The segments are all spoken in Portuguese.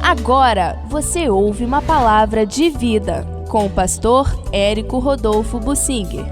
Agora você ouve uma palavra de vida com o pastor Érico Rodolfo Bussinger.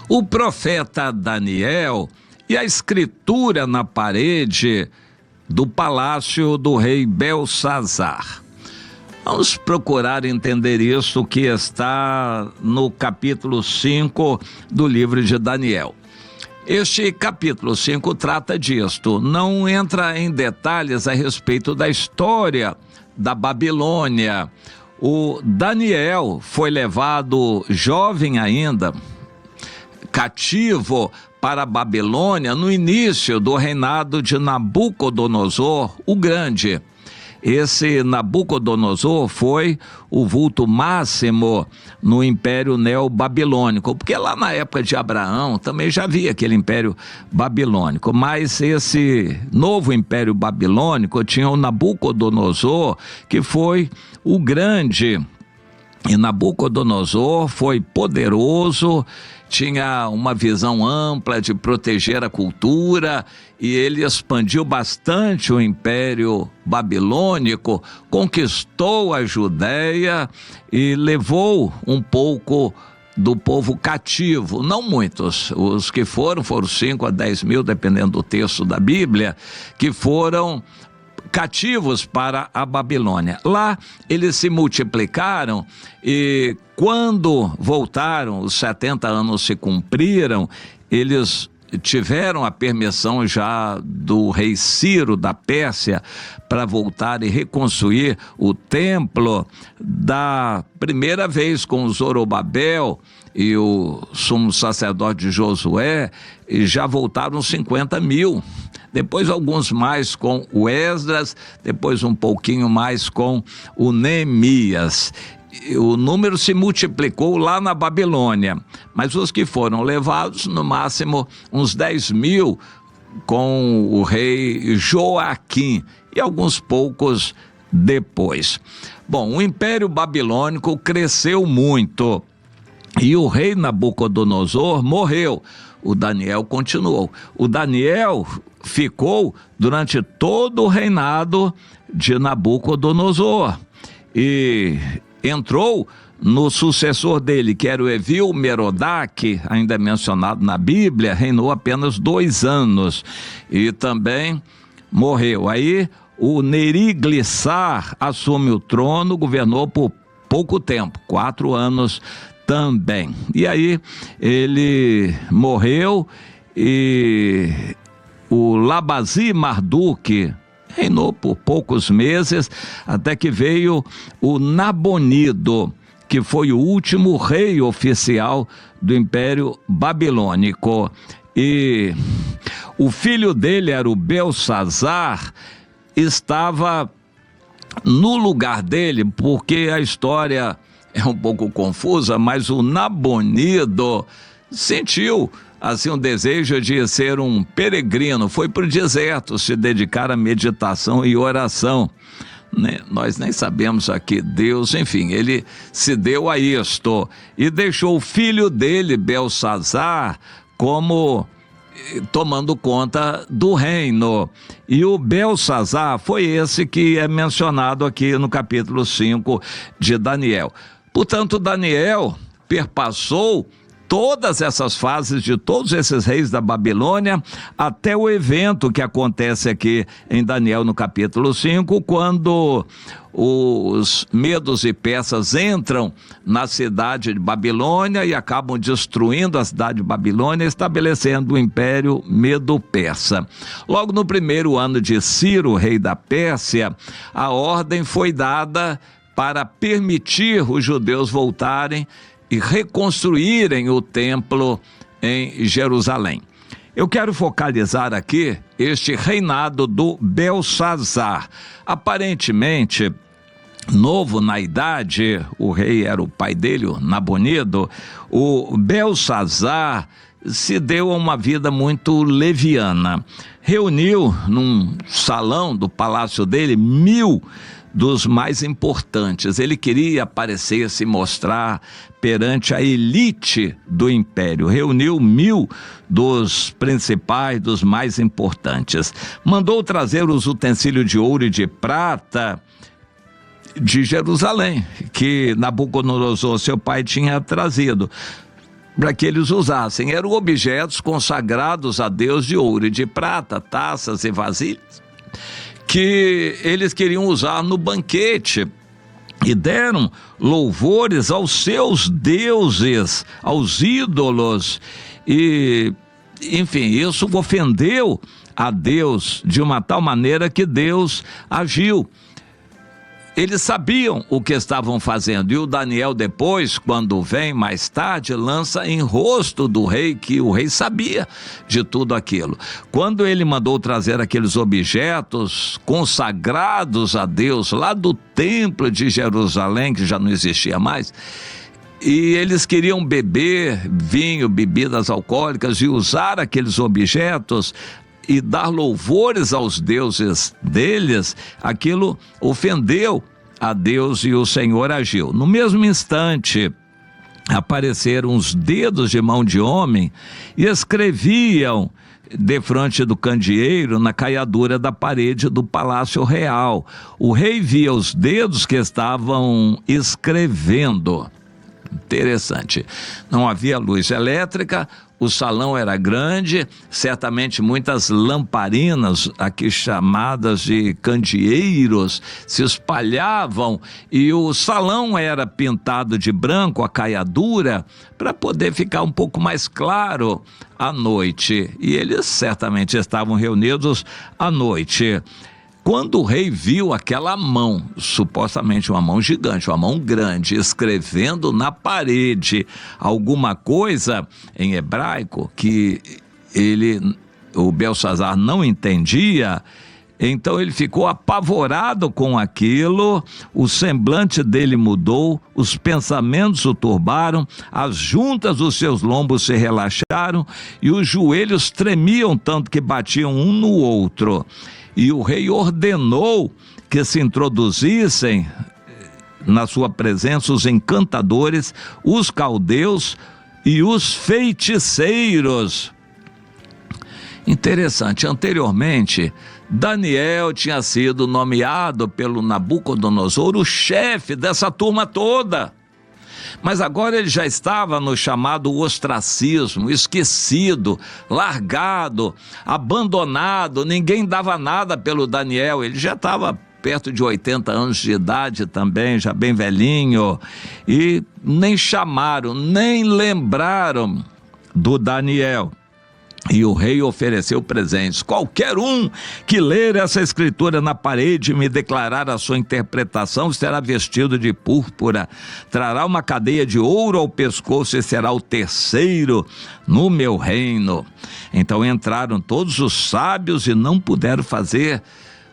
O profeta Daniel e a escritura na parede do palácio do rei Belsazar. Vamos procurar entender isso que está no capítulo 5 do livro de Daniel. Este capítulo 5 trata disto, não entra em detalhes a respeito da história da Babilônia. O Daniel foi levado jovem ainda, cativo para a Babilônia no início do reinado de Nabucodonosor, o Grande. Esse Nabucodonosor foi o vulto máximo no Império Neobabilônico, porque lá na época de Abraão também já havia aquele Império Babilônico, mas esse novo Império Babilônico tinha o Nabucodonosor, que foi o Grande. E Nabucodonosor foi poderoso, tinha uma visão ampla de proteger a cultura e ele expandiu bastante o Império Babilônico, conquistou a Judéia e levou um pouco do povo cativo, não muitos, os que foram 5 a 10 mil, dependendo do texto da Bíblia, que foram cativos para a Babilônia. Lá eles se multiplicaram e quando voltaram, os 70 anos se cumpriram, eles tiveram a permissão já do rei Ciro da Pérsia para voltar e reconstruir o templo da primeira vez com Zorobabel e o sumo sacerdote Josué, e já voltaram 50 mil. Depois alguns mais com o Esdras, depois um pouquinho mais com o Neemias. O número se multiplicou lá na Babilônia, mas os que foram levados, no máximo uns 10 mil com o rei Joaquim e alguns poucos depois. Bom, o Império Babilônico cresceu muito e o rei Nabucodonosor morreu. O Daniel continuou. O Daniel ficou durante todo o reinado de Nabucodonosor e entrou no sucessor dele, que era o Evil-Merodach, ainda mencionado na Bíblia, reinou apenas 2 anos e também morreu. Aí o Neriglissar assume o trono, governou por pouco tempo, 4 anos também. E aí ele morreu e o Labazi-Marduk reinou por poucos meses, até que veio o Nabonido, que foi o último rei oficial do Império Babilônico. E o filho dele era o Belsazar, estava no lugar dele, porque a história é um pouco confusa, mas o Nabonido sentiu assim um desejo de ser um peregrino, foi para o deserto se dedicar à meditação e oração, né? Nós nem sabemos aqui, Deus, enfim, ele se deu a isto e deixou o filho dele, Belsazar, como tomando conta do reino. E o Belsazar foi esse que é mencionado aqui no capítulo 5 de Daniel. Portanto, Daniel perpassou todas essas fases de todos esses reis da Babilônia, até o evento que acontece aqui em Daniel no capítulo 5, quando os medos e persas entram na cidade de Babilônia e acabam destruindo a cidade de Babilônia, estabelecendo o Império Medo-Persa. Logo no primeiro ano de Ciro, rei da Pérsia, a ordem foi dada para permitir os judeus voltarem e reconstruírem o templo em Jerusalém. Eu quero focalizar aqui este reinado do Belsazar. Aparentemente, novo na idade, o rei era o pai dele, o Nabonido, o Belsazar se deu a uma vida muito leviana. Reuniu num salão do palácio dele 1000 dos mais importantes. Ele queria aparecer, se mostrar perante a elite do império. Reuniu 1000 dos principais, dos mais importantes. Mandou trazer os utensílios de ouro e de prata de Jerusalém, que Nabucodonosor, seu pai, tinha trazido, para que eles usassem. Eram objetos consagrados a Deus de ouro e de prata, taças e vasilhas, que eles queriam usar no banquete, e deram louvores aos seus deuses, aos ídolos, e, enfim, isso ofendeu a Deus de uma tal maneira que Deus agiu. Eles sabiam o que estavam fazendo, e o Daniel depois, quando vem mais tarde, lança em rosto do rei, que o rei sabia de tudo aquilo. Quando ele mandou trazer aqueles objetos consagrados a Deus, lá do templo de Jerusalém, que já não existia mais, e eles queriam beber vinho, bebidas alcoólicas, e usar aqueles objetos e dar louvores aos deuses deles, aquilo ofendeu a Deus e o Senhor agiu. No mesmo instante, apareceram os dedos de mão de homem e escreviam defronte do candeeiro, na caiadura da parede do palácio real. O rei via os dedos que estavam escrevendo. Interessante. Não havia luz elétrica, o salão era grande, certamente muitas lamparinas, aqui chamadas de candeeiros, se espalhavam, e o salão era pintado de branco, a caiadura, para poder ficar um pouco mais claro à noite. E eles certamente estavam reunidos à noite. Quando o rei viu aquela mão, supostamente uma mão gigante, uma mão grande, escrevendo na parede alguma coisa em hebraico que o Belsazzar não entendia, então ele ficou apavorado com aquilo, o semblante dele mudou, os pensamentos o turbaram, as juntas dos seus lombos se relaxaram e os joelhos tremiam tanto que batiam um no outro. E o rei ordenou que se introduzissem na sua presença os encantadores, os caldeus e os feiticeiros. Interessante, anteriormente, Daniel tinha sido nomeado pelo Nabucodonosor o chefe dessa turma toda. Mas agora ele já estava no chamado ostracismo, esquecido, largado, abandonado, ninguém dava nada pelo Daniel, ele já estava perto de 80 anos de idade também, já bem velhinho, e nem chamaram, nem lembraram do Daniel. E o rei ofereceu presentes. Qualquer um que ler essa escritura na parede e me declarar a sua interpretação será vestido de púrpura, trará uma cadeia de ouro ao pescoço e será o terceiro no meu reino. Então entraram todos os sábios e não puderam fazer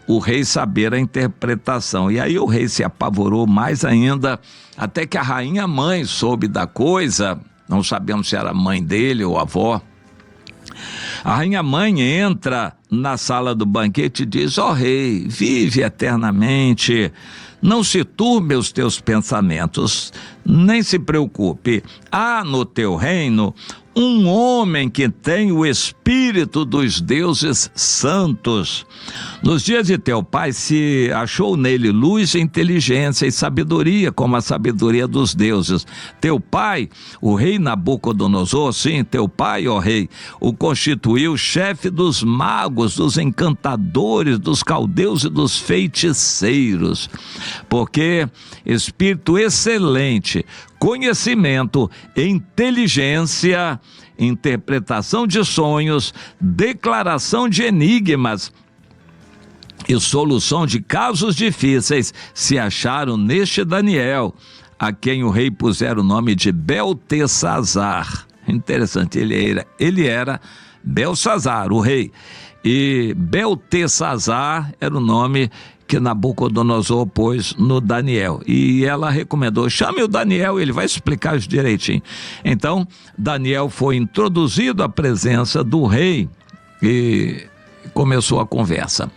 o rei saber a interpretação. E aí o rei se apavorou mais ainda, até que a rainha mãe soube da coisa, não sabemos se era a mãe dele ou a avó. A rainha mãe entra na sala do banquete e diz: ó rei, vive eternamente, não se turbe os teus pensamentos, nem se preocupe, há no teu reino um homem que tem o espírito dos deuses santos. Nos dias de teu pai se achou nele luz, inteligência e sabedoria, como a sabedoria dos deuses. Teu pai, o rei Nabucodonosor, sim, teu pai, ó rei, o constituiu chefe dos magos, dos encantadores, dos caldeus e dos feiticeiros, porque espírito excelente, conhecimento, inteligência, interpretação de sonhos, declaração de enigmas e solução de casos difíceis se acharam neste Daniel, a quem o rei pusera o nome de Beltesazar. Interessante, ele era Belsazzar, o rei, e Beltesazar era o nome que Nabucodonosor pôs no Daniel, e ela recomendou: chame o Daniel, ele vai explicar isso direitinho. Então Daniel foi introduzido à presença do rei e começou a conversa.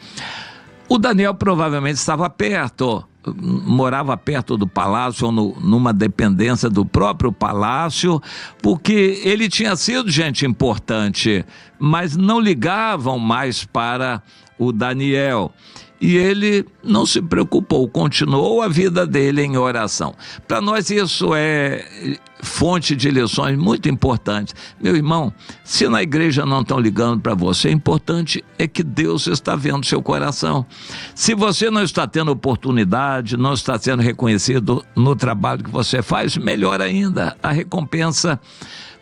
O Daniel provavelmente estava perto morava perto do palácio, ou numa dependência do próprio palácio, porque ele tinha sido gente importante, mas não ligavam mais para o Daniel. E ele não se preocupou, continuou a vida dele em oração. Para nós isso é fonte de lições muito importantes. Meu irmão, se na igreja não estão ligando para você, o importante é que Deus está vendo seu coração. Se você não está tendo oportunidade, não está sendo reconhecido no trabalho que você faz, melhor ainda, a recompensa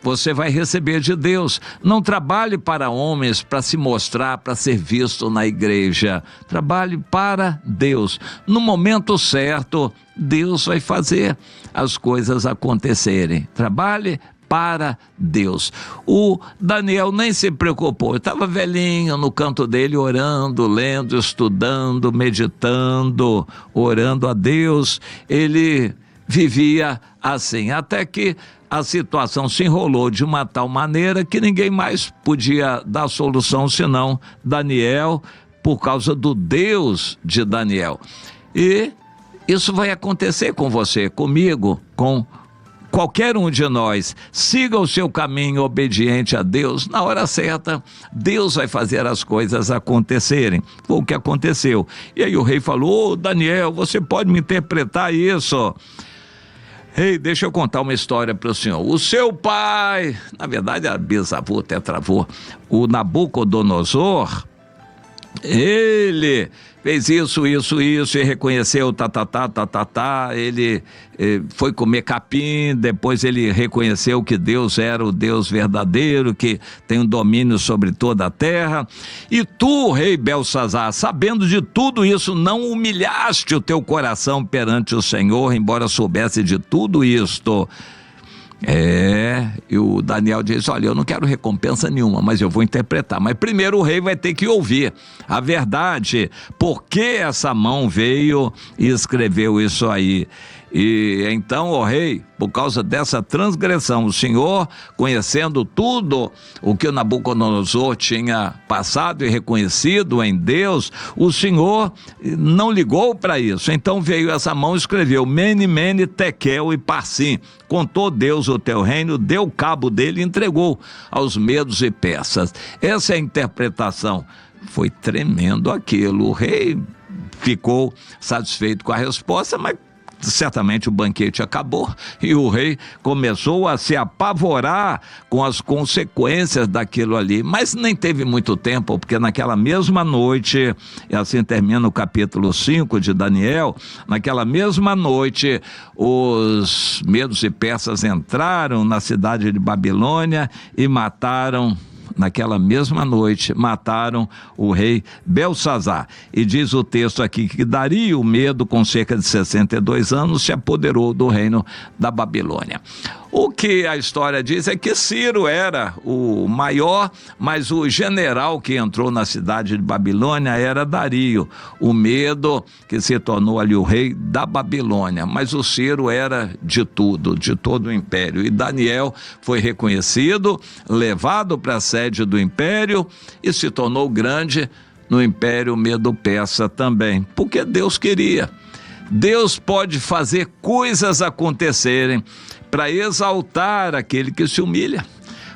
você vai receber de Deus. Não trabalhe para homens para se mostrar, para ser visto na igreja. Trabalhe para Deus. No momento certo, Deus vai fazer as coisas acontecerem. Trabalhe para Deus. O Daniel nem se preocupou, estava velhinho no canto dele, orando, lendo, estudando, meditando, orando a Deus. Ele vivia assim, até que a situação se enrolou de uma tal maneira que ninguém mais podia dar solução senão Daniel, por causa do Deus de Daniel. E isso vai acontecer com você, comigo, com qualquer um de nós. Siga o seu caminho obediente a Deus. Na hora certa, Deus vai fazer as coisas acontecerem. Foi o que aconteceu. E aí o rei falou: ô Daniel, você pode me interpretar isso? Ei, deixa eu contar uma história para o senhor. O seu pai, na verdade era bisavô, tetravô, o Nabucodonosor, ele fez isso e reconheceu, ele foi comer capim, depois ele reconheceu que Deus era o Deus verdadeiro, que tem um domínio sobre toda a terra. E tu, rei Belsazar, sabendo de tudo isso, não humilhaste o teu coração perante o Senhor, embora soubesse de tudo isto. E o Daniel disse: olha, eu não quero recompensa nenhuma, mas eu vou interpretar. Mas primeiro o rei vai ter que ouvir a verdade, por que essa mão veio e escreveu isso aí. E então, ó rei, por causa dessa transgressão, o Senhor, conhecendo tudo o que o Nabucodonosor tinha passado e reconhecido em Deus, o Senhor não ligou para isso. Então veio essa mão e escreveu: Mene, Mene, Tekel e Parsim. Contou Deus o teu reino, deu cabo dele e entregou aos medos e persas. Essa é a interpretação. Foi tremendo aquilo. O rei ficou satisfeito com a resposta, mas certamente o banquete acabou e o rei começou a se apavorar com as consequências daquilo ali, mas nem teve muito tempo, porque naquela mesma noite, e assim termina o capítulo 5 de Daniel, naquela mesma noite os medos e persas entraram na cidade de Babilônia e mataram. Naquela mesma noite, mataram o rei Belsazar. E diz o texto aqui que Dario, medo, com cerca de 62 anos, se apoderou do reino da Babilônia. O que a história diz é que Ciro era o maior, mas o general que entrou na cidade de Babilônia era Dario, o medo que se tornou ali o rei da Babilônia. Mas o Ciro era de tudo, de todo o império. E Daniel foi reconhecido, levado para a sede do império e se tornou grande no império medo-persa também, porque Deus queria. Deus pode fazer coisas acontecerem para exaltar aquele que se humilha,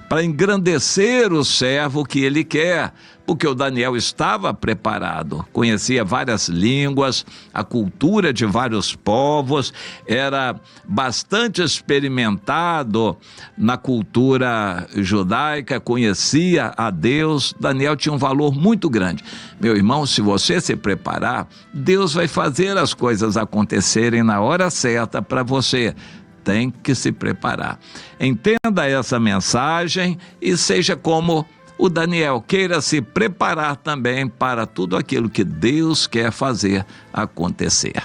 para engrandecer o servo que ele quer, porque o Daniel estava preparado, conhecia várias línguas, a cultura de vários povos, era bastante experimentado na cultura judaica, conhecia a Deus. Daniel tinha um valor muito grande. Meu irmão, se você se preparar, Deus vai fazer as coisas acontecerem na hora certa para você. Tem que se preparar. Entenda essa mensagem e seja como o Daniel, queira se preparar também para tudo aquilo que Deus quer fazer acontecer.